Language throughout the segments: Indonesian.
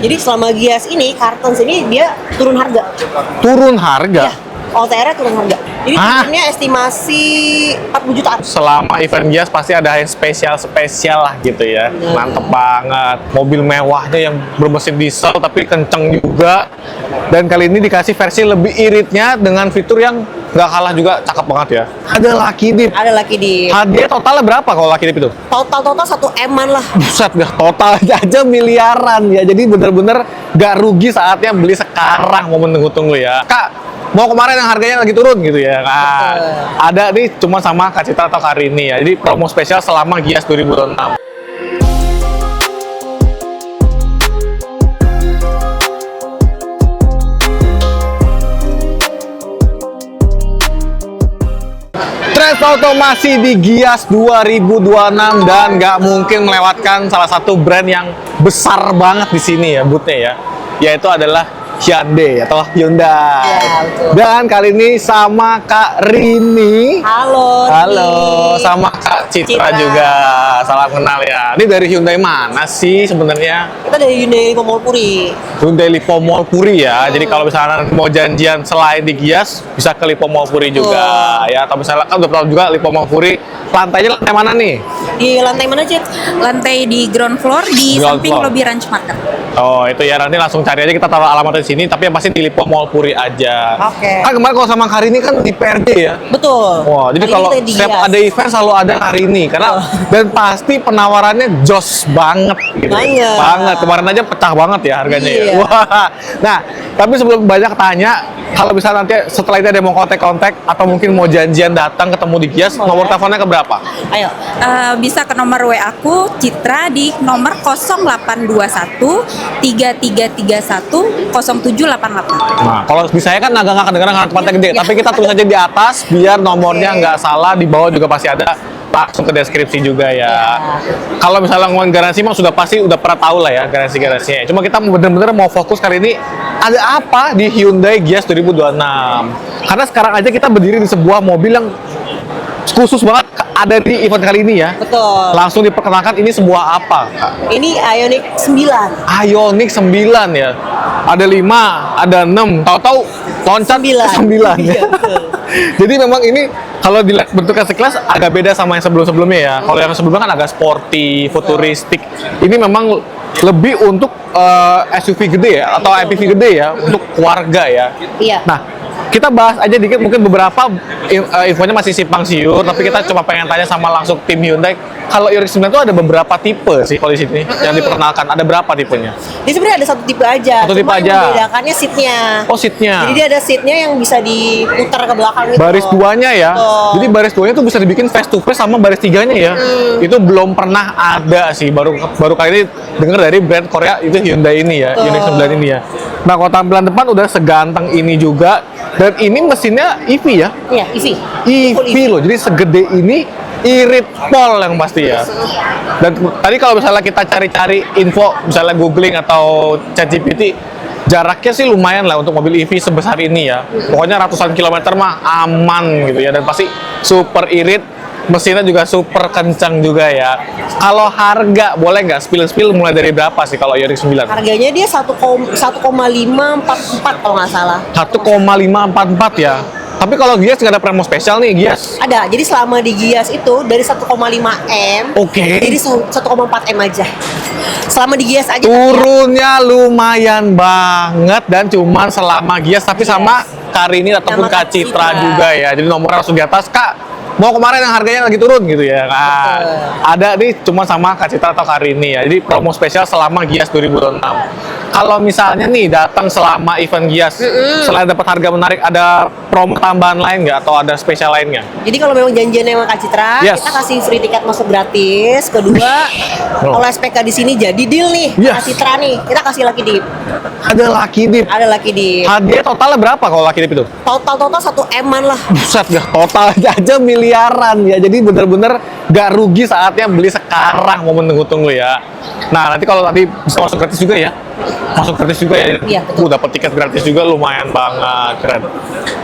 Jadi selama Gias ini, Kartens ini dia turun harga. Turun harga? Ya, OTR-nya turun harga. Jadi turunnya estimasi 40 jutaan. Selama event Gias pasti ada yang spesial-spesial lah gitu ya. Mantep banget. Mobil mewahnya yang bermesin diesel tapi kenceng juga. Dan kali ini dikasih versi lebih iritnya dengan fitur yang nggak kalah juga cakep banget ya. Ada Lucky Dip. Ada Lucky Dip. Hadiah totalnya berapa kalau Lucky Dip itu? Total 1 M-an lah. Buset, dah total aja miliaran ya. Jadi bener-bener gak rugi saatnya beli sekarang, momen tunggu-tunggu ya. Kak, mau kemarin yang harganya lagi turun gitu ya. Nah, ada nih cuma sama Kak Citra atau Kak Rini ya. Jadi promo spesial selama Gias 2026. Auto masih di Gias 2026 dan nggak mungkin melewatkan salah satu brand yang besar banget di sini ya boothnya ya, yaitu adalah Hyundai atau Hyundai. Ya, betul. Dan kali ini sama Kak Rini. Halo. Halo, sama Kak Citra juga. Salam kenal ya. Ini dari Hyundai mana sih sebenarnya? Kita dari Hyundai Lipo Mall Puri. Hyundai Lipo Mall Puri ya. Jadi kalau misalnya mau janjian selain di Gias, bisa ke Lipo Mall Puri juga ya. Atau misalnya kan udah tahu juga Lipo Mall Puri, lantainya lantai mana nih? Di lantai mana, Cit? Lantai di ground floor di Ground samping floor. lobby Ranch Market. Oh itu ya, nanti langsung cari aja, kita taruh alamatnya di sini, tapi yang pasti di Lipo Mall Puri aja. Oke. Kan kemarin kalau sama Karini kan di PRJ ya. Betul. Wah, jadi Kali kalau ini kita di setiap Gias. ada event selalu ada Karini karena dan pasti penawarannya jos banget gitu. Banget. Kemarin aja pecah banget ya harganya ya. Iya. Wah. Nah, tapi sebelum banyak tanya, kalau bisa nanti setelah ini ada mau kontak-kontak atau mungkin mau janjian datang ketemu di Gias, nomor teleponnya ke berapa? Ayo. Bisa ke nomor WA aku Citra di nomor 0821 3331 0788. Nah, kalau bisa kan agak nggak kedengeran karena tempatnya gede, tapi kita tulis aja di atas biar nomornya nggak salah, di bawah juga pasti ada, langsung ke deskripsi juga ya. Kalau misalnya ngomongin garansi mah sudah pasti udah pernah tahu lah ya garansinya. Cuma kita bener-bener mau fokus kali ini ada apa di Hyundai Gias 2026. Karena sekarang aja kita berdiri di sebuah mobil yang khusus banget ada di event kali ini ya. Betul. Langsung diperkenalkan ini sebuah apa, Kak? Ini Ioniq 9. Ioniq 9 ya. Ada 5, ada 6. Tahu-tahu loncat 9 ya. Iya, betul. Jadi memang ini kalau dilihat bentuknya sekilas agak beda sama yang sebelum-sebelumnya ya. Kalau yang sebelumnya kan agak sporty, futuristik. Ini memang lebih untuk SUV gede ya atau MPV gede ya, untuk keluarga ya. Iya. Nah, kita bahas aja dikit, mungkin beberapa infonya masih simpang siur, tapi kita coba pengen tanya sama langsung tim Hyundai. Kalau Ioniq 9 itu ada beberapa tipe sih kalau di sini yang diperkenalkan. Ada berapa tipenya? Jadi sebenarnya ada satu tipe aja. Satu tipe Cuma aja. yang membedakannya seatnya. Oh, seatnya. Jadi dia ada seatnya yang bisa diputar ke belakang gitu. Baris duanya ya. Betul. Jadi baris duanya tuh bisa dibikin face to face sama baris tiganya ya. Itu belum pernah ada sih. Baru kali ini dengar dari brand Korea itu Hyundai ini ya, Ioniq 9 ini ya. Nah, kalau tampilan depan udah seganteng ini juga, dan ini mesinnya EV ya. Iya, EV. Full EV loh. Jadi segede ini, irit pol yang pasti ya. Dan tadi kalau misalnya kita cari-cari info, misalnya googling atau ChatGPT, jaraknya sih lumayan lah untuk mobil EV sebesar ini ya. Pokoknya ratusan kilometer mah aman gitu ya, dan pasti super irit. Mesinnya juga super kencang juga ya. Kalau harga, boleh nggak spill mulai dari berapa sih kalau Ioniq 9? Harganya dia 1,544 kalau nggak salah. 1,544 ya. Tapi kalau Gias nggak ada promo spesial nih, Gias. Ada. Jadi selama di Gias itu dari 1,5 M. Oke. Jadi 1,4 M aja. Selama di Gias aja. Turunnya lumayan banget dan cuman selama Gias, tapi sama Karini ataupun Sama Kak Kak Citra Citra. juga ya. Jadi nomornya langsung di atas, Kak. Mau kemarin yang harganya lagi turun gitu ya. Nah, ada nih cuma sama Kak Citra atau Karini ya. Jadi promo spesial selama Gias 2026. Kalau misalnya nih datang selama event Gias, selain dapat harga menarik, ada promo tambahan lain nggak atau ada spesial lainnya? Jadi kalau memang janjiannya sama Kak Citra, Yes. kita kasih free tiket masuk gratis. Kedua, kalau SPK di sini jadi deal nih, Yes. Kak Citra nih, kita kasih Lucky Dip. Ada Lucky Dip. Ada Lucky Dip. Hadiah totalnya berapa kalau Lucky Dip itu? Total 1 M-an lah. Buset, dah total aja miliaran ya. Jadi bener-bener gak rugi saatnya beli sekarang, momen tunggu-tunggu ya. Nah, nanti kalau tadi bisa masuk gratis juga ya. masuk gratis juga ya. Iya, betul. Dapat tiket gratis juga, lumayan banget, keren.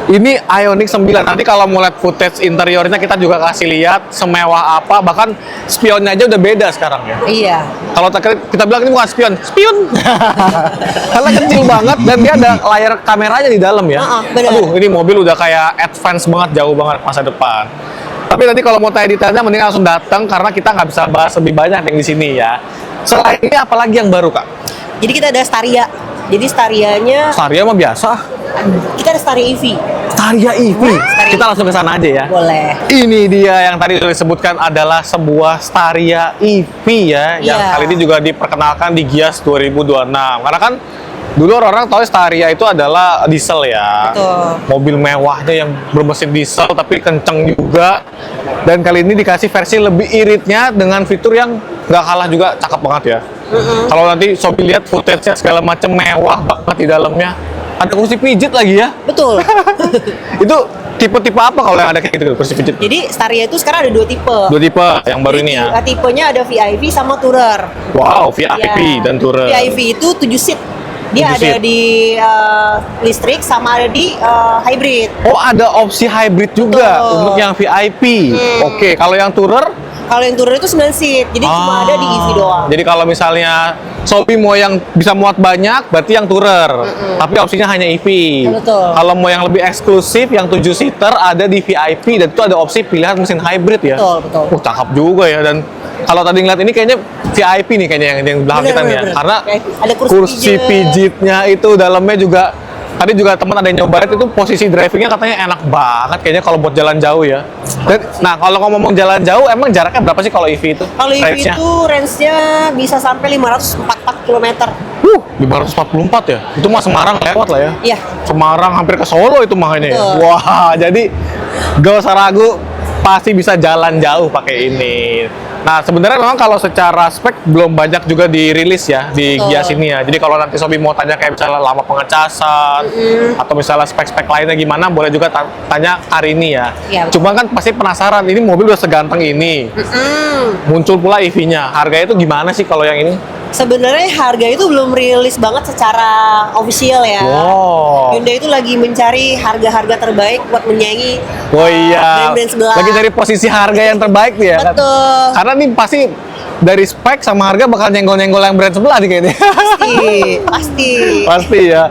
Ini Ioniq 9. Nanti kalau mau lihat footage interiornya kita juga kasih lihat semewah apa, bahkan spionnya aja udah beda sekarang ya. Iya. Kalau kita bilang ini bukan spion, karena kecil banget dan dia ada layar kameranya di dalam ya. Benar. Aduh, ini mobil udah kayak advance banget, jauh banget masa depan. Tapi nanti kalau mau tanya detailnya mending langsung datang karena kita nggak bisa bahas lebih banyak yang di sini ya. Selain ini apalagi yang baru, Kak? Jadi kita ada Staria. Jadi Starianya Staria mah biasa. kita ada Staria EV. Staria EV. Staria. Kita langsung ke sana aja ya. Boleh. Ini dia yang tadi sudah disebutkan adalah sebuah Staria EV ya, yang Iya. kali ini juga diperkenalkan di Gias 2026. Karena kan dulu orang tahu Staria itu adalah diesel ya. Betul. Mobil mewahnya yang bermesin diesel tapi kenceng juga. Dan kali ini dikasih versi lebih iritnya dengan fitur yang nggak kalah juga cakep banget ya. Kalau nanti Sobi lihat footage-nya segala macam mewah banget di dalamnya. Ada kursi pijit lagi ya. Betul. Itu tipe-tipe apa kalau yang ada kayak gitu kursi pijit? Jadi Staria itu sekarang ada 2 tipe. Dua tipe yang baru ini ya. Tipenya ada VIP sama Tourer. Wow, VIP Ya. dan Tourer. VIP itu 7 seat. 7 Dia ada seat. di listrik sama ada di hybrid. Oh, ada opsi hybrid juga Betul. untuk yang VIP. Oke, kalau yang Tourer? Kalau yang Tourer itu 9 seat. Jadi cuma ada di EV doang. Jadi kalau misalnya Shopee mau yang bisa muat banyak, berarti yang Tourer. Tapi opsinya hanya EV. Betul. Kalau mau yang lebih eksklusif, yang 7 seater ada di VIP dan itu ada opsi pilihan mesin hybrid ya. Betul. Cakep juga ya. Dan kalau tadi ngeliat ini kayaknya VIP nih kayaknya yang belakang Bener, kita nih ya. bener. Karena Ada kursi pijitnya itu dalamnya juga. Tadi juga teman ada yang nyobain itu posisi drivingnya katanya enak banget kayaknya kalau buat jalan jauh ya. Dan, nah kalau ngomong jalan jauh emang jaraknya berapa sih kalau EV itu? Kalau EV Range-nya? itu range-nya bisa sampai 544 km. 544 ya? Itu mah Semarang lewat lah ya? Iya. Semarang hampir ke Solo itu makanya ya? Betul. Wah, jadi gak usah ragu, pasti bisa jalan jauh pakai ini. Nah, sebenarnya memang kalau secara spek belum banyak juga dirilis ya di Betul. Gias ini ya. Jadi kalau nanti Sobi mau tanya kayak misalnya lama pengecasan atau misalnya spek-spek lainnya gimana, boleh juga tanya hari ini ya. Iya, betul. Cuma kan pasti penasaran, ini mobil udah seganteng ini. Muncul pula EV-nya. Harganya itu gimana sih kalau yang ini? Sebenarnya harga itu belum rilis banget secara official ya. Wow. Hyundai itu lagi mencari harga-harga terbaik buat menyaingi Oh iya, brand-brand sebelah. lagi cari posisi harga yang terbaik nih ya kan? Betul. Karena nih pasti dari spek sama harga bakal nyenggol-nyenggol yang brand sebelah nih kayaknya. Pasti. Pasti ya.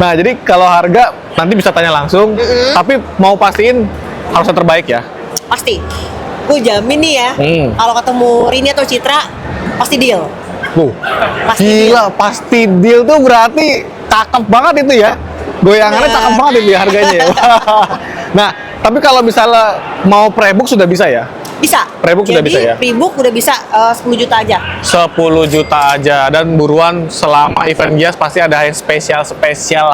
Nah, jadi kalau harga nanti bisa tanya langsung, tapi mau pastiin harus yang terbaik ya. Pasti. Gue jamin nih ya, kalau ketemu Rini atau Citra, pasti deal. Pasti Gila, pasti deal tuh berarti cakep banget itu ya. Goyangannya Bener. cakep banget itu ya harganya ya. Nah, tapi kalau misalnya mau pre-book sudah bisa ya? Bisa. Pre-book sudah bisa ya? Pre-book udah bisa 10 juta aja. 10 juta aja dan buruan selama event Gias pasti ada yang spesial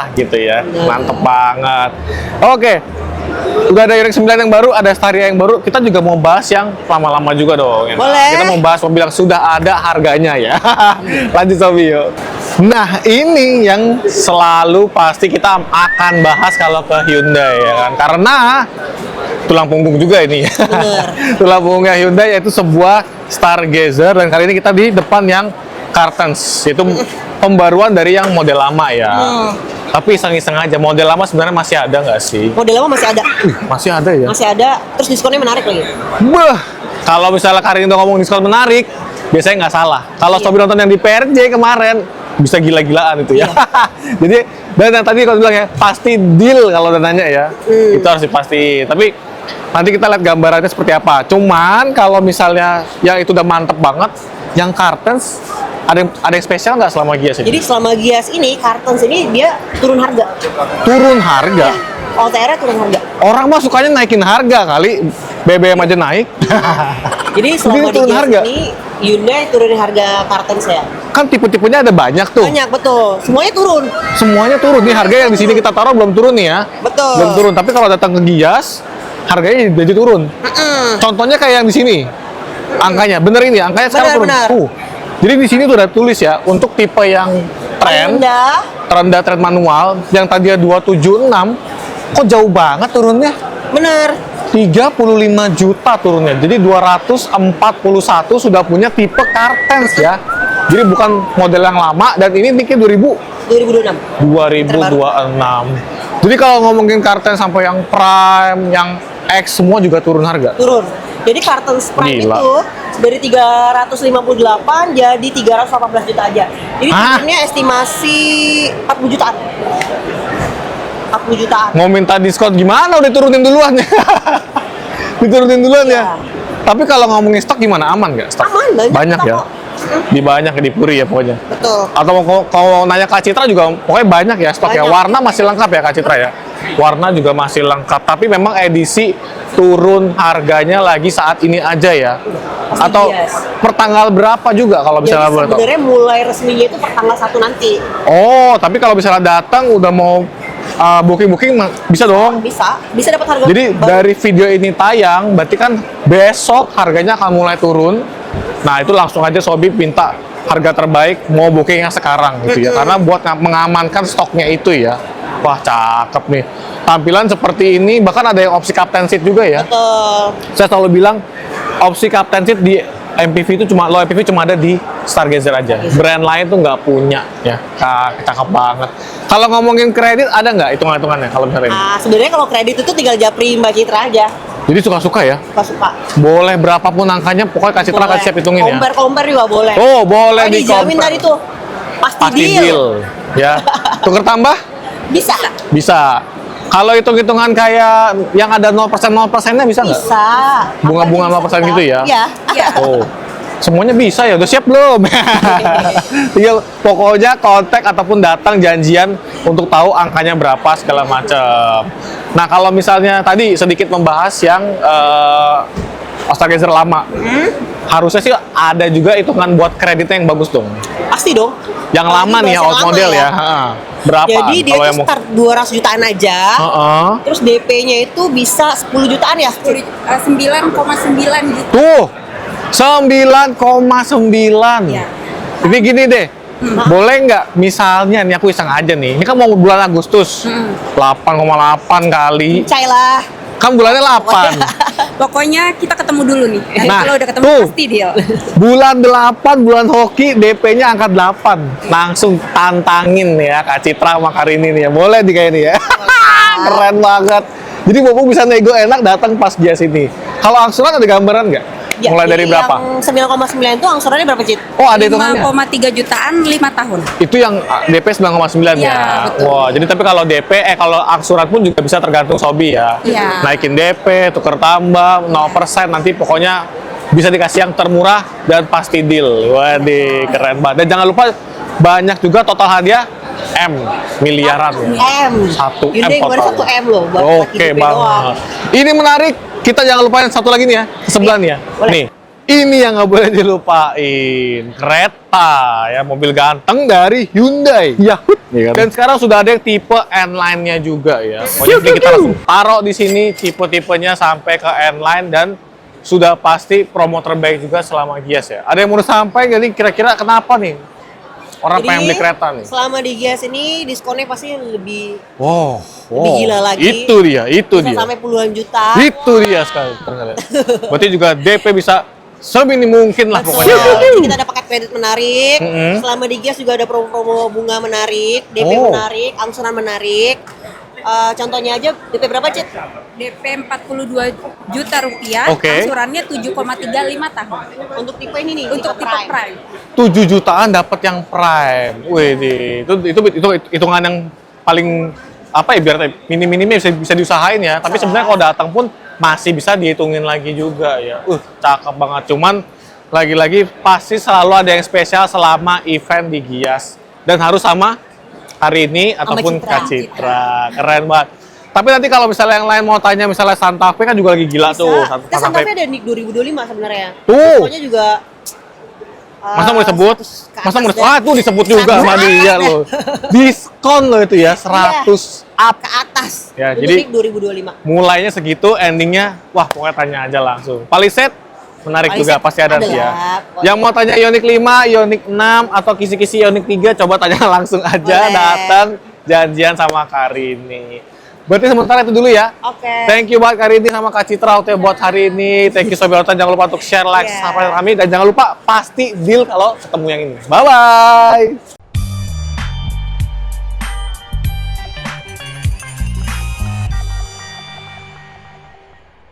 lah gitu ya. Mantep banget. Oke. Udah ada Ioniq 9 yang baru, ada Staria yang baru. Kita juga mau bahas yang lama-lama juga dong. Ya. Boleh. Kita mau bahas mobil yang sudah ada harganya ya. Lanjut Sobi yuk. Nah, ini yang selalu pasti kita akan bahas kalau ke Hyundai ya kan. Karena tulang punggung juga ini. Bener. Tulang punggungnya Hyundai yaitu sebuah Stargazer dan kali ini kita di depan yang Cartens. Itu pembaruan dari yang model lama ya. Tapi iseng-iseng aja, model lama sebenarnya masih ada nggak sih? Model lama masih ada. Masih ada ya? Masih ada, terus diskonnya menarik lagi. Bah, kalau misalnya Karin udah ngomong diskon menarik, biasanya nggak salah. Kalau Sobi nonton yang di PRJ kemarin, bisa gila-gilaan itu ya. Jadi, dan yang tadi kalau bilang ya, pasti deal kalau udah nanya ya. Itu harus dipastiin. Tapi nanti kita lihat gambarannya seperti apa. Cuman kalau misalnya yang itu udah mantep banget, yang Cartens, ada yang spesial nggak selama Gias ini? Jadi selama Gias ini, Cartens ini dia turun harga. Turun harga? OTR-nya turun harga. Orang mah sukanya naikin harga kali. BBM aja naik. Jadi selama Jadi di turun Gias harga? ini, Hyundai turunin harga Cartens ya. Kan tipe-tipenya ada banyak tuh. Banyak, betul. Semuanya turun. Semuanya turun. Nih harga yang di sini kita taruh belum turun nih ya. Betul. Belum turun. Tapi kalau datang ke Gias, harganya jadi turun. Contohnya kayak yang di sini. Angkanya, bener ini, angkanya sekarang turun. Benar. Jadi di sini tuh udah tulis ya, untuk tipe yang Rendah. terendah trend manual, yang tadinya 276, kok jauh banget turunnya? Bener. 35 juta turunnya. Jadi 241 sudah punya tipe Kartens ya. Jadi bukan model yang lama dan ini nicknya 2026. 2026. Jadi kalau ngomongin Kartens sampai yang Prime, yang X semua juga turun harga. Turun. Jadi Kartens Prime Gila. itu dari 358 jadi 318 juta aja. Jadi turunnya estimasi 40 jutaan. 40 jutaan. Mau minta diskon gimana? Udah turunin duluan ya. Diturunin duluan ya. Iya. Tapi kalau ngomongin stok gimana? Aman nggak stok? Aman, banyak ya. stok kok. Di banyak ya, di Puri ya pokoknya. Betul. Atau kalau nanya Kak Citra juga pokoknya banyak ya stok ya. Banyak. Warna masih lengkap ya Kak Citra ya. Warna juga masih lengkap. Tapi memang edisi turun harganya lagi saat ini aja ya. Atau Yes. per tanggal berapa juga kalau Jadi misalnya boleh tahu? sebenarnya mulai resminya itu per tanggal 1 nanti. Oh, tapi kalau misalnya datang udah mau booking bisa dong. Bisa dapat harga Jadi baru. dari video ini tayang, berarti kan besok harganya akan mulai turun. Nah itu langsung aja Sobi minta harga terbaik, mau bookingnya sekarang gitu ya. Karena buat mengamankan stoknya itu ya. Wah cakep nih. Tampilan seperti ini, bahkan ada yang opsi captain seat juga ya. Betul. Saya selalu bilang opsi captain seat di MPV itu low MPV cuma ada di Stargazer aja. Brand lain tuh nggak punya ya. Cakep banget. Kalau ngomongin kredit ada nggak hitungan-hitungannya kalau misalnya ini? Sebenarnya kalau kredit itu tinggal japri Mbak Citra aja. Jadi suka-suka ya? Suka-suka. Boleh berapapun angkanya, pokoknya Kak Citra kasih siap hitungin ya. Compare juga boleh. Oh, boleh Pokoknya dijamin di-compare. tadi tuh. Pasti Pasti deal. deal. Ya. Tuker tambah? Bisa. Bisa. Kalau hitung-hitungan kayak yang ada 0%-nya bisa nggak? Bisa. Bunga-bunga Apa 0% bisa, gitu ya? Iya. Iya. Oh. Semuanya bisa ya, udah siap belum? Tinggal pokoknya kontak ataupun datang janjian untuk tahu angkanya berapa segala macam. Nah kalau misalnya tadi sedikit membahas yang Stargazer lama, harusnya sih ada juga hitungan buat kreditnya yang bagus dong. Pasti dong. Yang Apalagi lama nih ya, bahasa old lama model ya. Berapa? Jadi dia kalau tuh yang mau? start 200 jutaan aja. Terus DP-nya itu bisa 10 jutaan ya? 9,9 juta. Tuh, 9,9. Ya. Ini gini deh, boleh nggak misalnya nih aku iseng aja nih, ini kan mau bulan Agustus, 8,8 kali, Cai lah. kan bulannya 8. Pokoknya kita ketemu dulu nih. Nanti Nah, kalau udah ketemu tuh. pasti deal. Bulan 8, bulan hoki, DP-nya angka 8. Langsung tantangin ya Kak Citra sama Karini nih ya. Boleh di kayak ini ya. Keren banget. Jadi Bobo bisa nego enak datang pas dia sini. Kalau angsuran ada gambaran nggak? Ya, Mulai dari jadi berapa? Yang 9,9 itu angsurannya berapa, Cit? Oh, ada hitungannya? 5,3 jutaan 5 tahun. Itu yang DP 9,9 ya. Iya, betul. Wah, jadi tapi kalau DP kalau angsuran pun juga bisa tergantung Sobi ya. Iya. Naikin DP, tuker tambah 0%, nanti pokoknya bisa dikasih yang termurah dan pasti deal. Waduh, keren banget. Dan jangan lupa banyak juga total hadiah miliaran ya. 1 Hyundai total. kemarin 1 M loh buat Oke DP doang. banget. Ini menarik. Kita jangan lupain satu lagi nih ya, ke sebelah nih ya. Boleh. Nih, ini yang nggak boleh dilupain. Kereta ya, mobil ganteng dari Hyundai. Yahut. Dan sekarang sudah ada yang tipe N-Line-nya juga ya. Pokoknya ini kita langsung taruh di sini tipe-tipenya sampai ke N-Line dan sudah pasti promo terbaik juga selama Gias ya. Ada yang mau sampai nggak nih? Kira-kira kenapa nih? Orang pengen beli kereta nih. Selama di Gias ini diskonnya pasti lebih Wow, Lebih gila lagi. Itu dia, itu bisa dia. sampai puluhan juta. Itu dia sekali. Berarti juga DP bisa seminim mungkin lah Betul. pokoknya. Jadi kita ada paket kredit menarik. Mm-hmm. Selama di Gias juga ada promo-promo bunga menarik, DP Oh. menarik, angsuran menarik. Contohnya aja DP berapa, Cit? DP 42 juta rupiah, Oke. angsurannya 7,35 tahun. Untuk tipe ini nih, Untuk tipe Prime. 7 jutaan dapat yang prime. Wih, itu hitungan yang paling apa ya biar minim-minimnya bisa diusahain ya. Tapi sebenarnya kalau datang pun masih bisa dihitungin lagi juga ya. Cakep banget. Cuman lagi-lagi pasti selalu ada yang spesial selama event di Gias dan harus sama hari ini ataupun Citra. Kak Citra. Keren banget. Tapi nanti kalau misalnya yang lain mau tanya misalnya Santa Fe kan juga lagi gila tuh. Kita Santa Fe ada Nick 2025 sebenarnya. Tuh. Pokoknya juga Masa mau disebut? ke Masa mau atas disebut? deh. Tuh disebut juga sama dia loh. Diskon loh itu ya, 100 up. ke atas. Ya, Untuk jadi Nick 2025. mulainya segitu, endingnya, wah pokoknya tanya aja langsung. Palisade menarik Palisade juga, pasti ada ada sih ya. lah. Yang mau tanya Ioniq 5, Ioniq 6, atau kisi-kisi Ioniq 3, coba tanya langsung aja, Boleh. datang janjian sama Karini. Berarti sementara itu dulu ya. Oke. Thank you banget Kak Rindy sama Kak Citra waktunya buat hari ini. Thank you Sobat Lautan. Jangan lupa untuk share, like, Yeah. subscribe kami. Dan jangan lupa pasti deal kalau ketemu yang ini. Bye-bye.